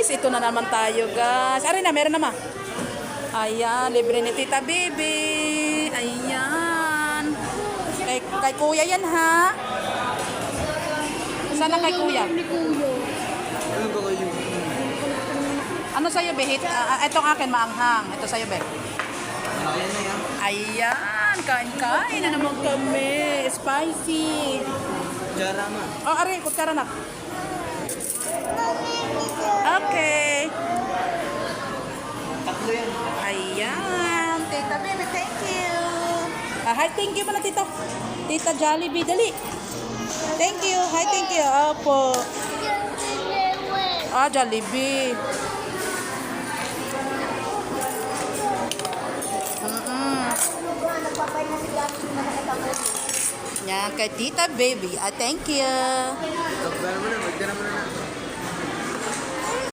guys. Ito na naman tayo guys. Aray na, meron naman. Ayan, libre ni Tita Baby. Ayan. Kay Kuya yan ha. Sana kay Kuya. Ano sa'yo, Be? Itong akin, maanghang. Ito sa'yo, Be. Ayan, kain-kain na naman kami. Spicy. Kutsara ma. Oh, ari, kutsara na. Okay. Tatlo yan. Ayan. Tita Baby, thank you. Hi, thank you pala, Tito. Tita Jollibee, dali. Thank you. Hi, thank you. Opo. Jollibee. Yan, kay Tita Baby. Thank you. Magdala mo na.